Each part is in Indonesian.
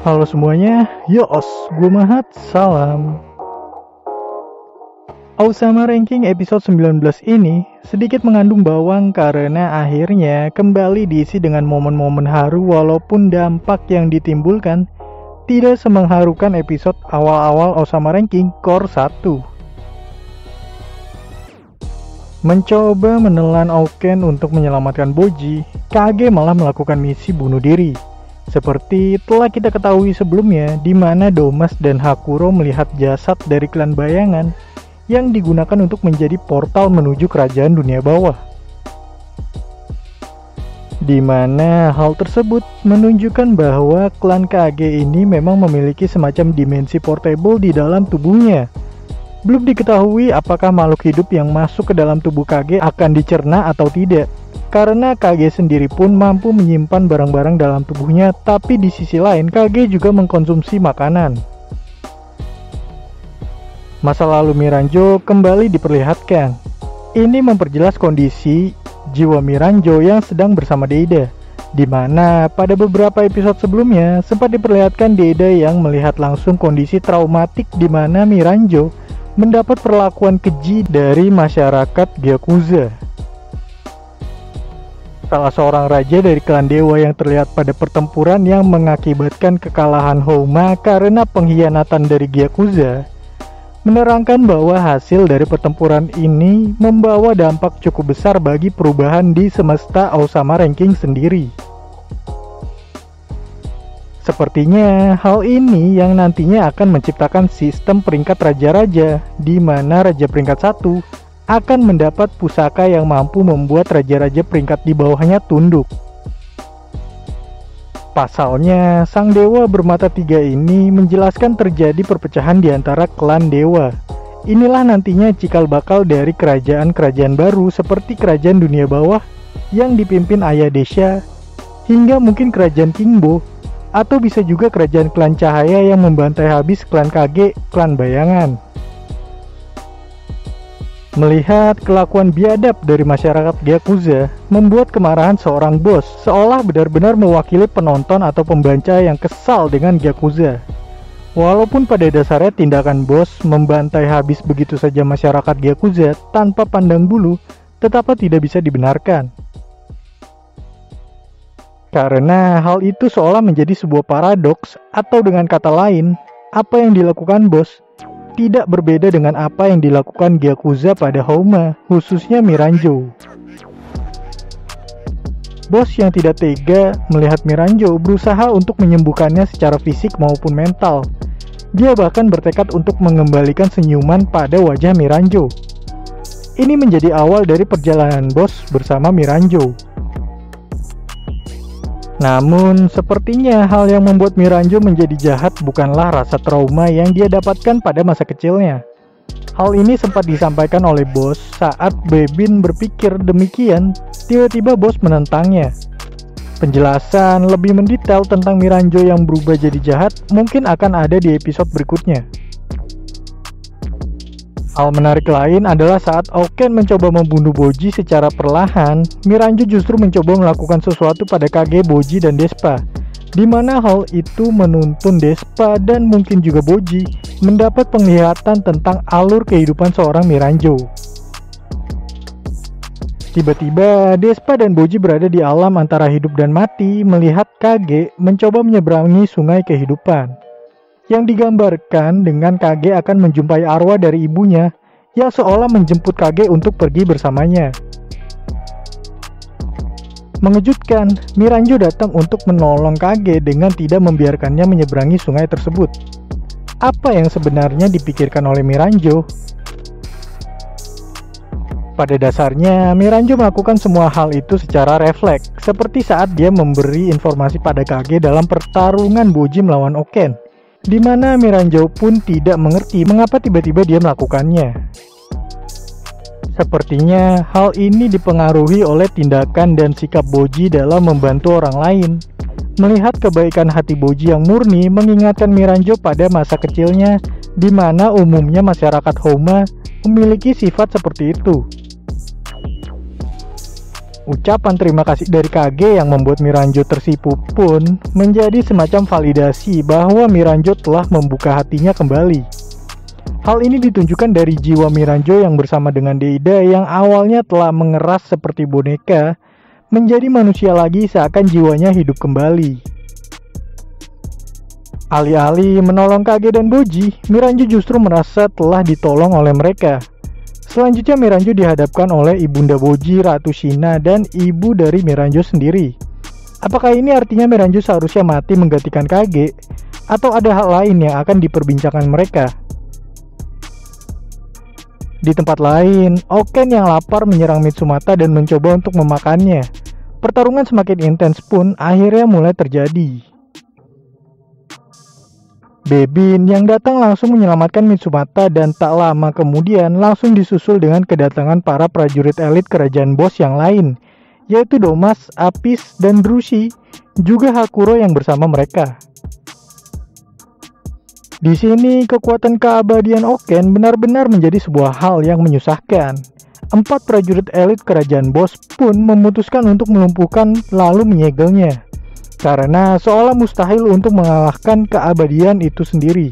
Halo semuanya, yos, gue Mahat, salam. Osama Ranking episode 19 ini sedikit mengandung bawang karena akhirnya kembali diisi dengan momen-momen haru walaupun dampak yang ditimbulkan tidak semengharukan episode awal-awal Osama Ranking Core 1. Mencoba menelan Oken untuk menyelamatkan Boji, Kage malah melakukan misi bunuh diri. Seperti telah kita ketahui sebelumnya, di mana Domas dan Hakuro melihat jasad dari klan bayangan yang digunakan untuk menjadi portal menuju kerajaan dunia bawah. Di mana hal tersebut menunjukkan bahwa klan Kage ini memang memiliki semacam dimensi portable di dalam tubuhnya. Belum diketahui apakah makhluk hidup yang masuk ke dalam tubuh Kage akan dicerna atau tidak. Karena Kage sendiri pun mampu menyimpan barang-barang dalam tubuhnya, tapi di sisi lain Kage juga mengkonsumsi makanan. Masa lalu Miranjo kembali diperlihatkan. Ini memperjelas kondisi jiwa Miranjo yang sedang bersama Deida, di mana pada beberapa episode sebelumnya sempat diperlihatkan Deida yang melihat langsung kondisi traumatik di mana Miranjo mendapat perlakuan keji dari masyarakat Gyakuza. Salah seorang raja dari klan dewa yang terlihat pada pertempuran yang mengakibatkan kekalahan Houma karena pengkhianatan dari Gyakuza, menerangkan bahwa hasil dari pertempuran ini membawa dampak cukup besar bagi perubahan di semesta Osama Ranking sendiri. Sepertinya hal ini yang nantinya akan menciptakan sistem peringkat raja-raja, di mana raja peringkat 1 akan mendapat pusaka yang mampu membuat raja-raja peringkat di bawahnya tunduk. Pasalnya, sang dewa bermata 3 ini menjelaskan terjadi perpecahan di antara klan dewa. Inilah nantinya cikal bakal dari kerajaan-kerajaan baru seperti kerajaan dunia bawah yang dipimpin Ayah Desha, hingga mungkin kerajaan Kingbo, atau bisa juga kerajaan klan cahaya yang membantai habis klan Kage, klan bayangan. Melihat kelakuan biadab dari masyarakat Gyakuza membuat kemarahan seorang bos seolah benar-benar mewakili penonton atau pembaca yang kesal dengan Gyakuza. Walaupun pada dasarnya tindakan bos membantai habis begitu saja masyarakat Gyakuza tanpa pandang bulu, tetapi tidak bisa dibenarkan. Karena hal itu seolah menjadi sebuah paradoks, atau dengan kata lain, apa yang dilakukan bos tidak berbeda dengan apa yang dilakukan Gyakuza pada Houma, khususnya Miranjo. Bos yang tidak tega melihat Miranjo berusaha untuk menyembuhkannya secara fisik maupun mental. Dia bahkan bertekad untuk mengembalikan senyuman pada wajah Miranjo. Ini menjadi awal dari perjalanan bos bersama Miranjo. Namun, sepertinya hal yang membuat Miranjo menjadi jahat bukanlah rasa trauma yang dia dapatkan pada masa kecilnya. Hal ini sempat disampaikan oleh bos saat Bebin berpikir demikian, tiba-tiba bos menentangnya. Penjelasan lebih mendetail tentang Miranjo yang berubah jadi jahat mungkin akan ada di episode berikutnya. Hal menarik lain adalah saat Oken mencoba membunuh Boji secara perlahan, Miranjo justru mencoba melakukan sesuatu pada Kage, Boji, dan Despa, di mana hal itu menuntun Despa dan mungkin juga Boji mendapat penglihatan tentang alur kehidupan seorang Miranjo. Tiba-tiba, Despa dan Boji berada di alam antara hidup dan mati melihat Kage mencoba menyeberangi sungai kehidupan. Yang digambarkan dengan Kage akan menjumpai arwah dari ibunya yang seolah menjemput Kage untuk pergi bersamanya. Mengejutkan, Miranjo datang untuk menolong Kage dengan tidak membiarkannya menyeberangi sungai tersebut. Apa yang sebenarnya dipikirkan oleh Miranjo? Pada dasarnya, Miranjo melakukan semua hal itu secara refleks, seperti saat dia memberi informasi pada Kage dalam pertarungan Boji melawan Oken, di mana Miranjo pun tidak mengerti mengapa tiba-tiba dia melakukannya. Sepertinya hal ini dipengaruhi oleh tindakan dan sikap Boji dalam membantu orang lain. Melihat kebaikan hati Boji yang murni mengingatkan Miranjo pada masa kecilnya, di mana umumnya masyarakat Houma memiliki sifat seperti itu. Ucapan terima kasih dari Kage yang membuat Miranjo tersipu pun menjadi semacam validasi bahwa Miranjo telah membuka hatinya kembali. Hal ini ditunjukkan dari jiwa Miranjo yang bersama dengan Deida yang awalnya telah mengeras seperti boneka, menjadi manusia lagi seakan jiwanya hidup kembali. Alih-alih menolong Kage dan Boji, Miranjo justru merasa telah ditolong oleh mereka. Selanjutnya Miranjo dihadapkan oleh Ibunda Boji, Ratu Shina, dan ibu dari Miranjo sendiri. Apakah ini artinya Miranjo seharusnya mati menggantikan Kage? Atau ada hal lain yang akan diperbincangkan mereka? Di tempat lain, Oken yang lapar menyerang Mitsumata dan mencoba untuk memakannya. Pertarungan semakin intens pun akhirnya mulai terjadi. Bebin yang datang langsung menyelamatkan Mitsumata dan tak lama kemudian langsung disusul dengan kedatangan para prajurit elit kerajaan bos yang lain, yaitu Domas, Apis, dan Drushi, juga Hakuro yang bersama mereka. Di sini kekuatan keabadian Oken benar-benar menjadi sebuah hal yang menyusahkan. 4 prajurit elit kerajaan bos pun memutuskan untuk melumpuhkan lalu menyegelnya, karena seolah mustahil untuk mengalahkan keabadian itu sendiri.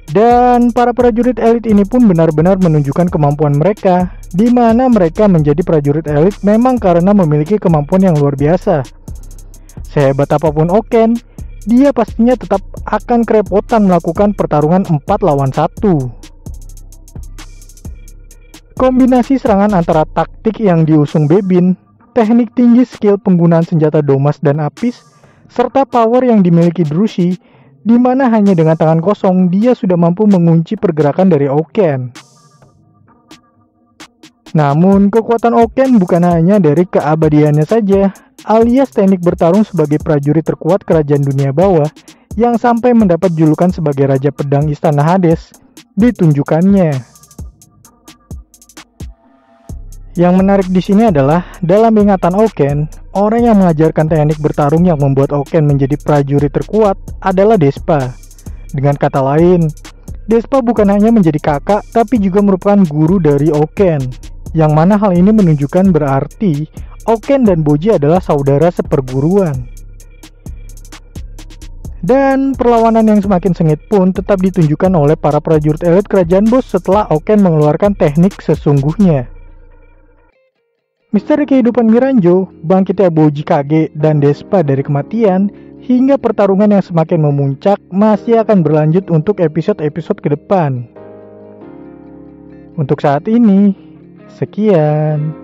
Dan para prajurit elit ini pun benar-benar menunjukkan kemampuan mereka, di mana mereka menjadi prajurit elit memang karena memiliki kemampuan yang luar biasa. Sehebat apapun Oken, dia pastinya tetap akan kerepotan melakukan pertarungan 4 lawan 1. Kombinasi serangan antara taktik yang diusung Bebin, teknik tinggi skill penggunaan senjata Domas dan Apis, serta power yang dimiliki Drushi, di mana hanya dengan tangan kosong dia sudah mampu mengunci pergerakan dari Oken. Namun, kekuatan Oken bukan hanya dari keabadiannya saja, alias teknik bertarung sebagai prajurit terkuat kerajaan dunia bawah yang sampai mendapat julukan sebagai Raja Pedang Istana Hades ditunjukkannya. Yang menarik di sini adalah dalam ingatan Oken, orang yang mengajarkan teknik bertarung yang membuat Oken menjadi prajurit terkuat adalah Despa. Dengan kata lain, Despa bukan hanya menjadi kakak tapi juga merupakan guru dari Oken, yang mana hal ini menunjukkan berarti Oken dan Boji adalah saudara seperguruan. Dan perlawanan yang semakin sengit pun tetap ditunjukkan oleh para prajurit elit kerajaan bos setelah Oken mengeluarkan teknik sesungguhnya. Misteri kehidupan Miranjo, bangkitnya Boji Kage dan Despa dari kematian, hingga pertarungan yang semakin memuncak masih akan berlanjut untuk episode-episode ke depan. Untuk saat ini, sekian.